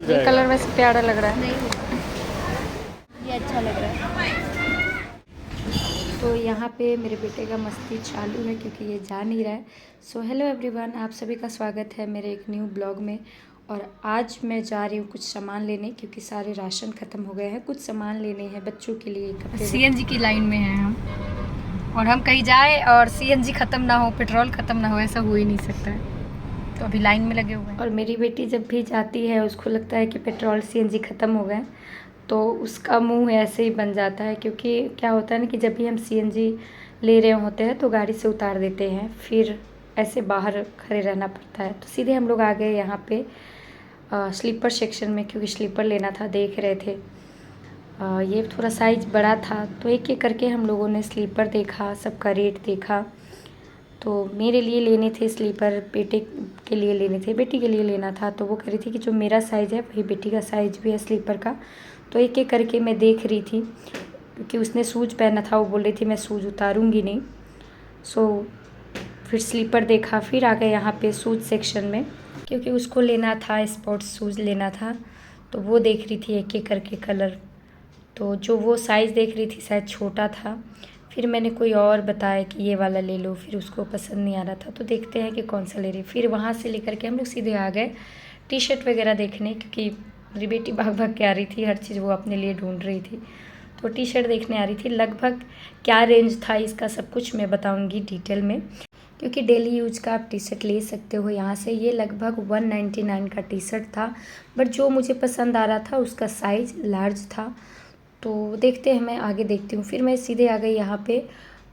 ये कलर वैसे प्यारा लग रहा है। नहीं, ये अच्छा लग रहा है। तो यहाँ पे मेरे बेटे का मस्ती चालू है क्योंकि ये जा नहीं रहा है। सो हेलो एवरीवन, आप सभी का स्वागत है मेरे एक न्यू ब्लॉग में। और आज मैं जा रही हूँ कुछ सामान लेने क्योंकि सारे राशन ख़त्म हो गए हैं। कुछ सामान लेने हैं बच्चों के लिए, कपड़े। सीएनजी की लाइन में हैं हम, और हम कहीं जाए और सीएनजी ख़त्म ना हो, पेट्रोल ख़त्म ना हो, ऐसा हो ही नहीं सकता है। तो अभी लाइन में लगे हुए हैं। और मेरी बेटी जब भी जाती है उसको लगता है कि पेट्रोल सीएनजी ख़त्म हो गए, तो उसका मुंह ऐसे ही बन जाता है। क्योंकि क्या होता है ना कि जब भी हम सीएनजी ले रहे होते हैं तो गाड़ी से उतार देते हैं, फिर ऐसे बाहर खड़े रहना पड़ता है। तो सीधे हम लोग आ गए यहाँ पे स्लीपर सेक्शन में, क्योंकि स्लीपर लेना था। देख रहे थे ये थोड़ा साइज बड़ा था, तो एक एक करके हम लोगों ने स्लीपर देखा, सबका रेट देखा। तो मेरे लिए लेने थे स्लीपर, बेटे के लिए लेने थे, बेटी के लिए लेना था। तो वो कह रही थी कि जो मेरा साइज़ है वही बेटी का साइज़ भी है स्लीपर का। तो एक एक करके मैं देख रही थी, क्योंकि उसने शूज़ पहना था। वो बोल रही थी मैं शूज़ उतारूँगी नहीं। सो फिर स्लीपर देखा, फिर आ गए यहाँ पे शूज़ सेक्शन में, क्योंकि उसको लेना था, स्पोर्ट्स शूज़ लेना था। तो वो देख रही थी एक एक करके कलर। तो जो वो साइज़ देख रही थी शायद छोटा था। फिर मैंने कोई और बताया कि ये वाला ले लो, फिर उसको पसंद नहीं आ रहा था। तो देखते हैं कि कौन सा ले रही। फिर वहाँ से लेकर के हम लोग सीधे आ गए टी शर्ट वगैरह देखने, क्योंकि मेरी बेटी भाग भाग के आ रही थी, हर चीज़ वो अपने लिए ढूंढ रही थी। तो टी शर्ट देखने आ रही थी। लगभग क्या रेंज था इसका सब कुछ मैं बताऊँगी डिटेल में, क्योंकि डेली यूज का आप टी शर्ट ले सकते हो यहाँ से। ये लगभग 199 का टी शर्ट था, बट जो मुझे पसंद आ रहा था उसका साइज़ लार्ज था। तो देखते हैं, मैं आगे देखती हूँ। फिर मैं सीधे आ गई यहाँ पे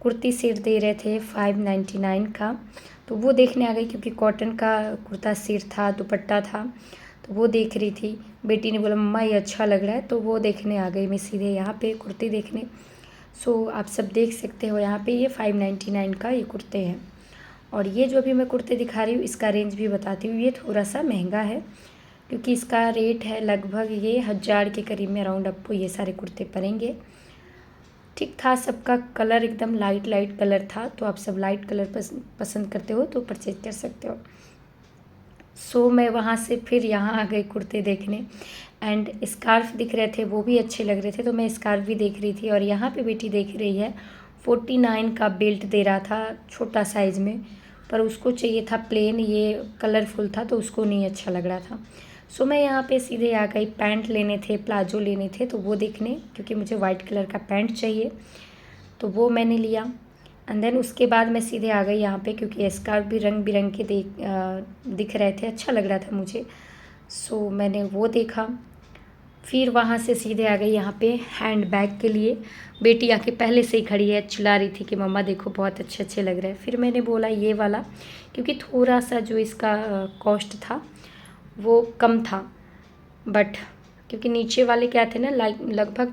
कुर्ती सेट दे रहे थे 599 का, तो वो देखने आ गई, क्योंकि कॉटन का कुर्ता सेट था, दुपट्टा था। तो वो देख रही थी। बेटी ने बोला मम्मा ये अच्छा लग रहा है, तो वो देखने आ गई मैं सीधे यहाँ पे कुर्ती देखने। सो आप सब देख सकते हो यहाँ पे ये 599 का ये कुर्ते हैं। और ये जो भी मैं कुर्ते दिखा रही हूँ इसका रेंज भी बताती हूँ। ये थोड़ा सा महंगा है, क्योंकि इसका रेट है लगभग ये 1000 के करीब में अराउंड आपको ये सारे कुर्ते पड़ेंगे। ठीक था, सबका कलर एकदम लाइट लाइट कलर था। तो आप सब लाइट कलर पसंद करते हो तो परचेज कर सकते हो। सो मैं वहाँ से फिर यहाँ आ गई कुर्ते देखने। एंड स्कार्फ दिख रहे थे, वो भी अच्छे लग रहे थे, तो मैं स्कार्फ भी देख रही थी। और यहाँ पे बेटी देख रही है 49 का बेल्ट दे रहा था छोटा साइज़ में, पर उसको चाहिए था प्लेन, ये कलरफुल था तो उसको नहीं अच्छा लग रहा था। सो मैं यहाँ पे सीधे आ गई पैंट लेने थे, प्लाजो लेने थे, तो वो देखने, क्योंकि मुझे वाइट कलर का पैंट चाहिए, तो वो मैंने लिया। एंड देन उसके बाद मैं सीधे आ गई यहाँ पे, क्योंकि स्कार्फ भी रंग बिरंग के दिख रहे थे, अच्छा लग रहा था मुझे। सो मैंने वो देखा। फिर वहाँ से सीधे आ गई यहाँ पे हैंड बैग के लिए। बेटी आके पहले से ही खड़ी है, चिल्ला रही थी कि मम्मा देखो बहुत अच्छे अच्छे लग रहे हैं। फिर मैंने बोला ये वाला, क्योंकि थोड़ा सा जो इसका कॉस्ट था वो कम था, बट क्योंकि नीचे वाले क्या थे ना, लगभग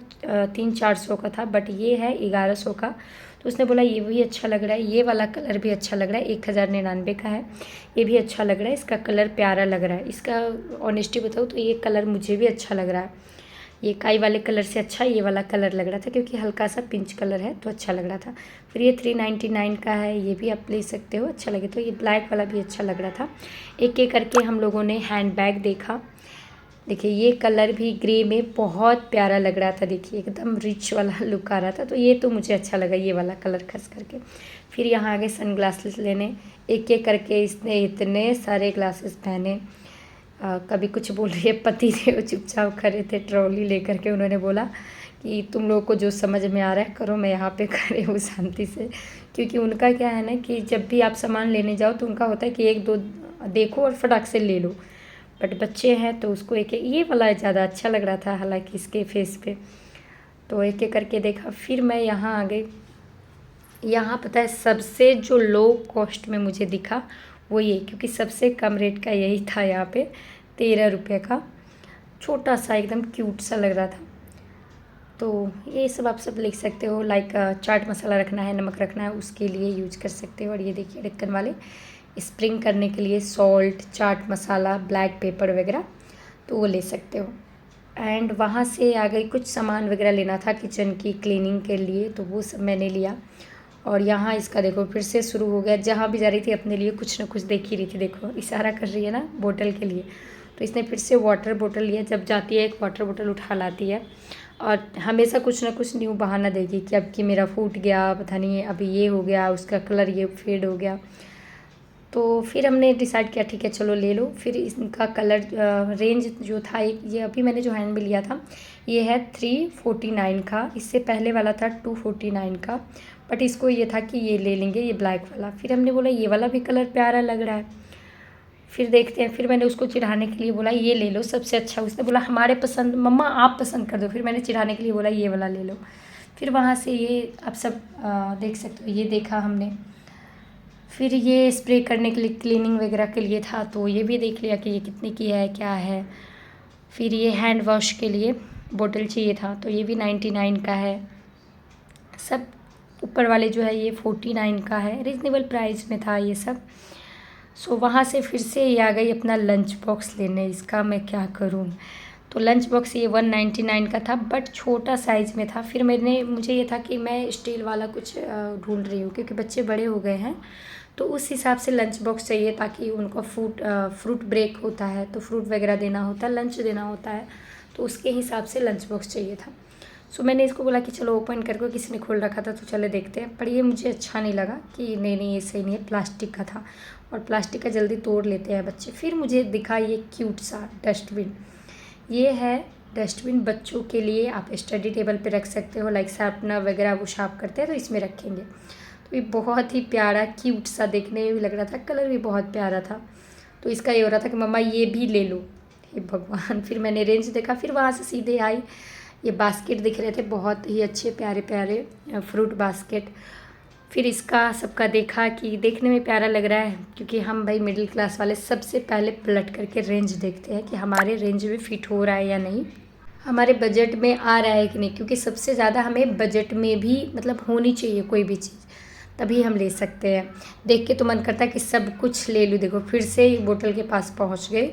300-400 का था, बट ये है 1100 का। तो उसने बोला ये भी अच्छा लग रहा है, ये वाला कलर भी अच्छा लग रहा है, 1099 का है, ये भी अच्छा लग रहा है, इसका कलर प्यारा लग रहा है। इसका ऑनेस्टी बताऊँ तो ये कलर मुझे भी अच्छा लग रहा है। ये काई वाले कलर से अच्छा ये वाला कलर लग रहा था, क्योंकि हल्का सा पिंच कलर है तो अच्छा लग रहा था। फिर ये 399 का है, ये भी आप ले सकते हो, अच्छा लगे तो। ये ब्लैक वाला भी अच्छा लग रहा था। एक एक करके हम लोगों ने हैंड बैग देखा। देखिए ये कलर भी ग्रे में बहुत प्यारा लग रहा था, देखिए एकदम रिच वाला लुक आ रहा था, तो ये तो मुझे अच्छा लगा ये वाला कलर खास करके। फिर यहाँ आगे सन ग्लासेस लेने, एक एक करके इसने इतने सारे ग्लासेस पहने। कभी कुछ बोल रही है, पति थे वो चुपचाप खड़े थे ट्रॉली लेकर के। उन्होंने बोला कि तुम लोगों को जो समझ में आ रहा है करो, मैं यहाँ पे खड़े हूँ शांति से। क्योंकि उनका क्या है ना कि जब भी आप सामान लेने जाओ तो उनका होता है कि एक दो देखो और फटाक से ले लो, बट बच्चे हैं तो उसको एक एक, ये वाला ज़्यादा अच्छा लग रहा था हालांकि इसके फेस पे। तो एक एक करके देखा। फिर मैं यहाँ आ गई। यहाँ पता है सबसे जो लो कॉस्ट में मुझे दिखा वो ये, क्योंकि सबसे कम रेट का यही था यहाँ पे, 13 रुपये का, छोटा सा एकदम क्यूट सा लग रहा था। तो ये सब आप सब लिख सकते हो, लाइक चाट मसाला रखना है, नमक रखना है, उसके लिए यूज कर सकते हो। और ये देखिए ढक्कन वाले स्प्रिंग करने के लिए salt, chaat masala, black pepper वगैरह, तो वो ले सकते हो। एंड वहाँ से आ गई, कुछ सामान वगैरह लेना था किचन की क्लीनिंग के लिए, तो वो सब मैंने लिया। और यहाँ इसका देखो फिर से शुरू हो गया, जहाँ भी जा रही थी अपने लिए कुछ ना कुछ देख ही रही थी, देखो इशारा कर रही है ना बोतल के लिए। तो इसने फिर से वाटर बोतल लिया, जब जाती है एक वाटर बोतल उठा लाती है और हमेशा कुछ ना कुछ न्यू बहाना देगी कि अब कि मेरा फूट गया, पता नहीं अभी ये हो गया, उसका कलर ये फेड हो गया। तो फिर हमने डिसाइड किया ठीक है चलो ले लो। फिर इनका कलर रेंज जो था, एक ये अभी मैंने जो हैंड में लिया था ये है 349 का, इससे पहले वाला था 249 का, बट इसको ये था कि ये ले लेंगे ये ब्लैक वाला। फिर हमने बोला ये वाला भी कलर प्यारा लग रहा है, फिर देखते हैं। फिर मैंने उसको चिढ़ाने के लिए बोला ये ले लो सबसे अच्छा, उसने बोला हमारे पसंद मम्मा आप पसंद कर दो। फिर मैंने चिढ़ाने के लिए बोला ये वाला ले लो। फिर वहाँ से ये आप सब देख सकते हो ये देखा हमने। फिर ये स्प्रे करने के लिए क्लीनिंग वगैरह के लिए था, तो ये भी देख लिया कि ये कितने की है क्या है। फिर ये हैंड वॉश के लिए बोतल चाहिए था, तो ये भी 99 का है। सब ऊपर वाले जो है ये 49 का है, रिजनेबल प्राइस में था ये सब। सो वहाँ से फिर से ये आ गई अपना लंच बॉक्स लेने, इसका मैं क्या करूँ। तो लंच बॉक्स ये 199 का था, बट छोटा साइज़ में था। फिर मुझे ये था कि मैं स्टील वाला कुछ ढूंढ रही हूँ क्योंकि बच्चे बड़े हो गए हैं, तो उस हिसाब से लंच बॉक्स चाहिए ताकि उनको फ्रूट ब्रेक होता है तो फ्रूट वगैरह देना होता है, लंच देना होता है, तो उसके हिसाब से लंच बॉक्स चाहिए था। सो मैंने इसको बोला कि चलो ओपन करके, किसी ने खोल रखा था तो चले देखते हैं, पर ये मुझे अच्छा नहीं लगा कि नहीं ये सही नहीं है, प्लास्टिक का था और प्लास्टिक का जल्दी तोड़ लेते हैं बच्चे। फिर मुझे दिखा ये क्यूट सा डस्टबिन, ये है डस्टबिन बच्चों के लिए, आप स्टडी टेबल पे रख सकते हो, लाइक शार्पनर वगैरह वो शार्प करते हैं तो इसमें रखेंगे। तो ये बहुत ही प्यारा क्यूट सा देखने में भी लग रहा था, कलर भी बहुत प्यारा था। तो इसका ये हो रहा था कि मम्मा ये भी ले लो, हे भगवान। फिर मैंने रेंज देखा, फिर वहाँ से सीधे आई, ये बास्केट दिख रहे थे बहुत ही अच्छे प्यारे प्यारे फ्रूट बास्केट। फिर इसका सबका देखा कि देखने में प्यारा लग रहा है, क्योंकि हम भाई मिडिल क्लास वाले सबसे पहले पलट करके रेंज देखते हैं कि हमारे रेंज में फ़िट हो रहा है या नहीं, हमारे बजट में आ रहा है कि नहीं। क्योंकि सबसे ज़्यादा हमें बजट में भी मतलब होनी चाहिए कोई भी चीज़, तभी हम ले सकते हैं। देख के तो मन करता है कि सब कुछ ले लूँ। देखो फिर से बोतल के पास पहुँच गए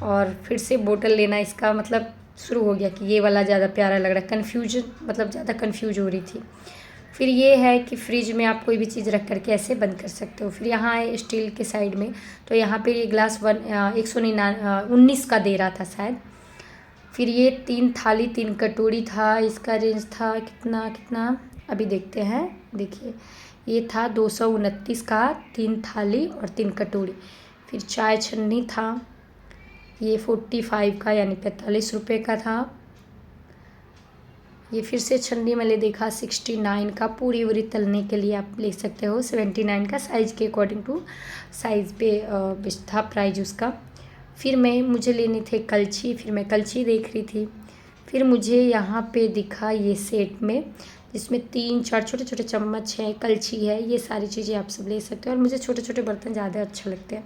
और फिर से बोतल लेना इसका मतलब शुरू हो गया कि ये वाला ज़्यादा प्यारा लग रहा है, कन्फ्यूजन मतलब ज़्यादा कन्फ्यूज हो रही थी। फिर ये है कि फ्रिज में आप कोई भी चीज़ रख करके ऐसे बंद कर सकते हो। फिर यहाँ है स्टील के साइड में, तो यहाँ पे ये ग्लास 119 का दे रहा था शायद। फिर ये 3 थाली 3 कटोरी था, इसका रेंज था कितना अभी देखते हैं। देखिए ये था 229 का 3 थाली और 3 कटोरी। फिर चाय छन्नी था, ये 45 का यानी 45 रुपये का था। ये फिर से छन्नी मैंने देखा 69 का, पूरी तलने के लिए आप ले सकते हो। 79 का साइज़ के अकॉर्डिंग टू साइज़ पे था प्राइस उसका। फिर मुझे लेने थे कलछी, फिर मैं कलछी देख रही थी। फिर मुझे यहाँ पे दिखा ये सेट में, जिसमें 3-4 छोटे छोटे चम्मच है, कलछी है, ये सारी चीज़ें आप सब ले सकते हो। और मुझे छोटे छोटे बर्तन ज़्यादा अच्छे लगते हैं।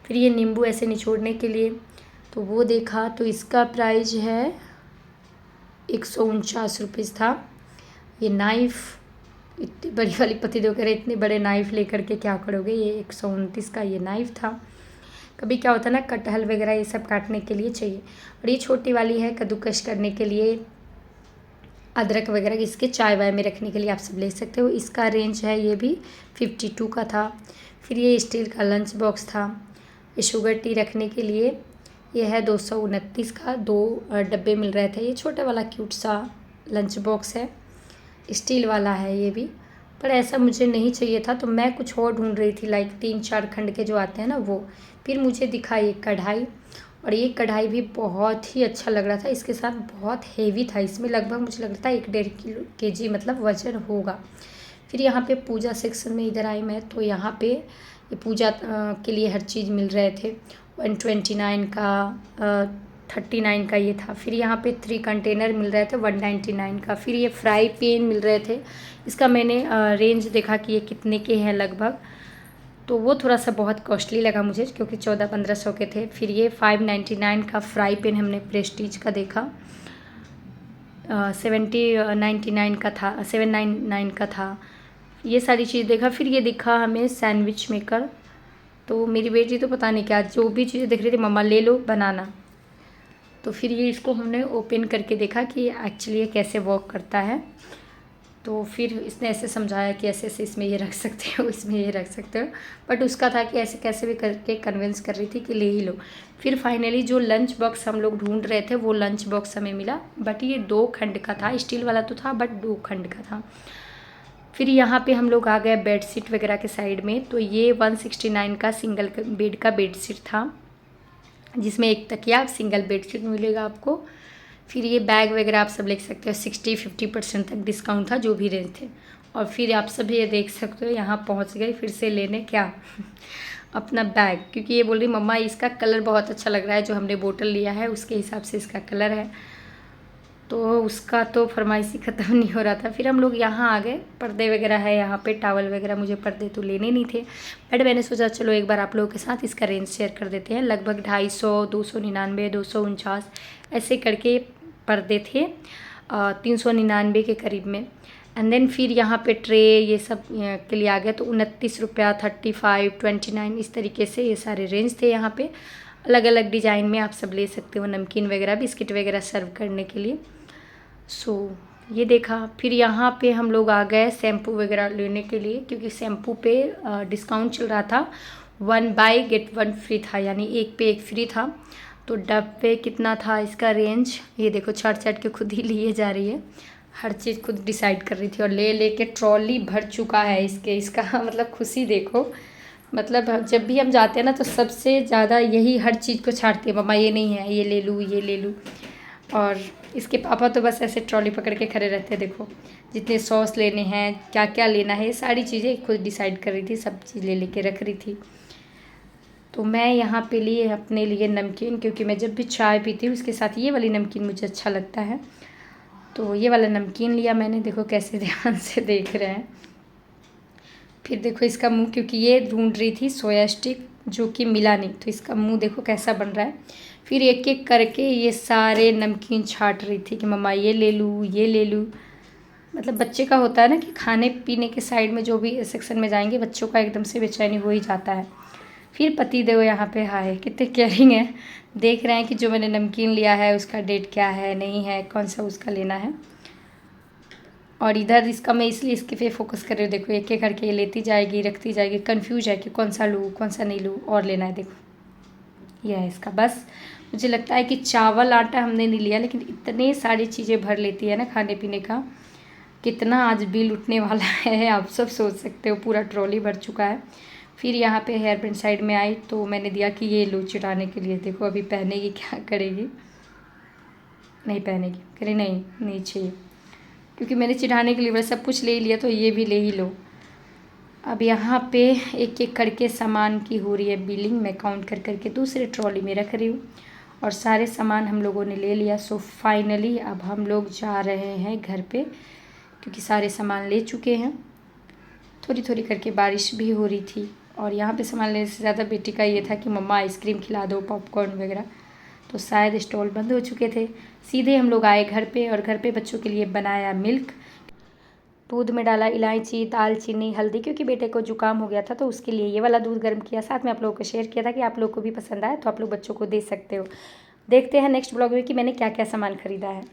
फिर ये नींबू ऐसे निचोड़ने के लिए, तो वो देखा, तो इसका प्राइस है 149 रुपये था। ये नाइफ़, इतनी बड़ी वाली पति दो कह रहे इतने बड़े नाइफ़ लेकर के क्या करोगे, ये 129 का ये नाइफ़ था। कभी क्या होता है ना, कटहल वगैरह ये सब काटने के लिए चाहिए। और ये छोटी वाली है कद्दूकस करने के लिए, अदरक वगैरह इसके चाय वाय में रखने के लिए आप सब ले सकते हो। इसका रेंज है ये भी 52 का था। फिर ये स्टील का लंच बॉक्स था, ये शुगर टी रखने के लिए, ये है 229 का, 2 डब्बे मिल रहे थे। ये छोटा वाला क्यूट सा लंच बॉक्स है, स्टील वाला है ये भी, पर ऐसा मुझे नहीं चाहिए था तो मैं कुछ और ढूंढ रही थी, लाइक 3-4 खंड के जो आते हैं ना वो। फिर मुझे दिखा ये कढ़ाई, और ये कढ़ाई भी बहुत ही अच्छा लग रहा था, इसके साथ बहुत हेवी था, इसमें लगभग मुझे लग रहा था 1-1.5 kg मतलब वजन होगा। फिर यहाँ पे पूजा सेक्शन में इधर आई मैं, तो यहाँ पे ये पूजा के लिए हर चीज़ मिल रहे थे। 129 का 39 का ये था। फिर यहाँ पे 3 कंटेनर मिल रहे थे 199 का। फिर ये फ्राई पैन मिल रहे थे, इसका मैंने रेंज देखा कि ये कितने के हैं लगभग, तो वो थोड़ा सा बहुत कॉस्टली लगा मुझे क्योंकि 1400-1500 के थे। फिर ये 599 का फ्राई पैन हमने प्रेस्टीज का देखा, 799 का था, 799 का था। ये सारी चीज़ देखा। फिर ये दिखा हमें सैंडविच मेकर, तो मेरी बेटी तो पता नहीं क्या जो भी चीज़ें देख रही थी मम्मा ले लो बनाना। तो फिर ये इसको हमने ओपन करके देखा कि एक्चुअली ये कैसे वर्क करता है। तो फिर इसने ऐसे समझाया कि ऐसे ऐसे इसमें ये रख सकते हो, इसमें ये रख सकते हो, बट उसका था कि ऐसे कैसे भी करके कन्विंस कर रही थी कि ले ही लो। फिर फाइनली जो लंच बॉक्स हम लोग ढूंढ रहे थे वो लंच बॉक्स हमें मिला, बट ये 2 खंड का था, स्टील वाला तो था बट 2 खंड का था। फिर यहाँ पे हम लोग आ गए बेडशीट वगैरह के साइड में। तो ये 169 का सिंगल बेड का बेडशीट था, जिसमें एक तकिया सिंगल बेडशीट मिलेगा आपको। फिर ये बैग वगैरह आप सब ले सकते हो, 60-50% तक डिस्काउंट था जो भी रेंज थे। और फिर आप सब ये देख सकते हो यहाँ पहुँच गए फिर से लेने क्या अपना बैग, क्योंकि ये बोल रही मम्मा इसका कलर बहुत अच्छा लग रहा है, जो हमने बोतल लिया है उसके हिसाब से इसका कलर है। तो उसका तो फरमाइशी ख़त्म नहीं हो रहा था। फिर हम लोग यहाँ आ गए, पर्दे वगैरह है यहाँ पे, टावल वगैरह, मुझे पर्दे तो लेने नहीं थे, बट मैंने सोचा चलो एक बार आप लोगों के साथ इसका रेंज शेयर कर देते हैं। लगभग 250, 299, 249 ऐसे करके पर्दे थे, 399 के करीब में। एंड देन फिर यहाँ पे ट्रे ये सब के लिए आ गया, तो 29 रुपया, 35, 29 इस तरीके से ये सारे रेंज थे यहाँ पे। अलग अलग डिज़ाइन में आप सब ले सकते हो, नमकीन वगैरह, बिस्किट वगैरह सर्व करने के लिए। सो ये देखा। फिर यहाँ पे हम लोग आ गए शैम्पू वगैरह लेने के लिए, क्योंकि शैम्पू पे डिस्काउंट चल रहा था, 1 बाय गेट 1 फ्री था, यानी एक पे एक फ्री था। तो डब पे कितना था इसका रेंज, ये देखो चाट के खुद ही लिए जा रही है, हर चीज़ खुद डिसाइड कर रही थी, और ले लेके ट्रॉली भर चुका है इसका मतलब खुशी देखो। मतलब जब भी हम जाते हैं ना तो सबसे ज़्यादा यही हर चीज़ को छांटती है, मम्मा ये नहीं है, ये ले लूँ, ये ले लूँ। और इसके पापा तो बस ऐसे ट्रॉली पकड़ के खड़े रहते हैं, देखो जितने सॉस लेने हैं, क्या क्या लेना है, ये सारी चीज़ें खुद डिसाइड कर रही थी, सब चीज़ ले लेके रख रही थी। तो मैं यहाँ पे लिए अपने लिए नमकीन, क्योंकि मैं जब भी चाय पीती हूँ उसके साथ ये वाली नमकीन मुझे अच्छा लगता है, तो ये वाला नमकीन लिया मैंने। देखो कैसे ध्यान से देख रहे हैं। फिर देखो इसका मुंह, क्योंकि ये ढूंढ रही थी सोया स्टिक जो कि मिला नहीं, तो इसका मुंह देखो कैसा बन रहा है। फिर एक एक करके ये सारे नमकीन छांट रही थी कि मम्मा ये ले लूँ, ये ले लूँ। मतलब बच्चे का होता है ना कि खाने पीने के साइड में जो भी सेक्शन में जाएंगे बच्चों का एकदम से बेचैनी हो ही जाता है। फिर पति देव यहाँ पे हाय कितने केयरिंग है, देख रहे हैं कि जो मैंने नमकीन लिया है उसका डेट क्या है, नहीं है, कौन सा उसका लेना है। और इधर इसका मैं इसलिए इसके पे फोकस कर रही हूँ, देखो एक एक करके ये लेती जाएगी, रखती जाएगी, कंफ्यूज है कि कौन सा लूँ कौन सा नहीं लूँ, और लेना है। देखो यह है इसका। बस मुझे लगता है कि चावल आटा हमने नहीं लिया, लेकिन इतने सारी चीज़ें भर लेती है ना खाने पीने का, कितना आज बिल उठने वाला है आप सब सोच सकते हो, पूरा ट्रॉली भर चुका है। फिर यहाँ पे हेयर पिन साइड में आई तो मैंने दिया कि ये लो चिटाने के लिए, देखो अभी पहनेगी क्या करेगी, नहीं पहनेगी, कह रही नहीं चाहिए, क्योंकि मैंने चिढ़ाने के लिए बस सब कुछ ले ही लिया, तो ये भी ले ही लो। अब यहाँ पे एक एक करके सामान की हो रही है बिलिंग, मैं काउंट कर करके दूसरे ट्रॉली में रख रही हूँ, और सारे सामान हम लोगों ने ले लिया। सो फाइनली अब हम लोग जा रहे हैं घर पे, क्योंकि सारे सामान ले चुके हैं। थोड़ी थोड़ी करके बारिश भी हो रही थी, और यहाँ पे सामान लेने से ज़्यादा बेटी का ये था कि मम्मा आइसक्रीम खिला दो, पॉपकॉर्न वगैरह, तो शायद स्टॉल बंद हो चुके थे। सीधे हम लोग आए घर पे, और घर पे बच्चों के लिए बनाया मिल्क, दूध में डाला इलायची, दालचीनी, हल्दी, क्योंकि बेटे को जुकाम हो गया था तो उसके लिए ये वाला दूध गर्म किया, साथ में आप लोगों को शेयर किया था कि आप लोग को भी पसंद आए तो आप लोग बच्चों को दे सकते हो। देखते हैं नेक्स्ट ब्लॉग में कि मैंने क्या क्या सामान खरीदा है।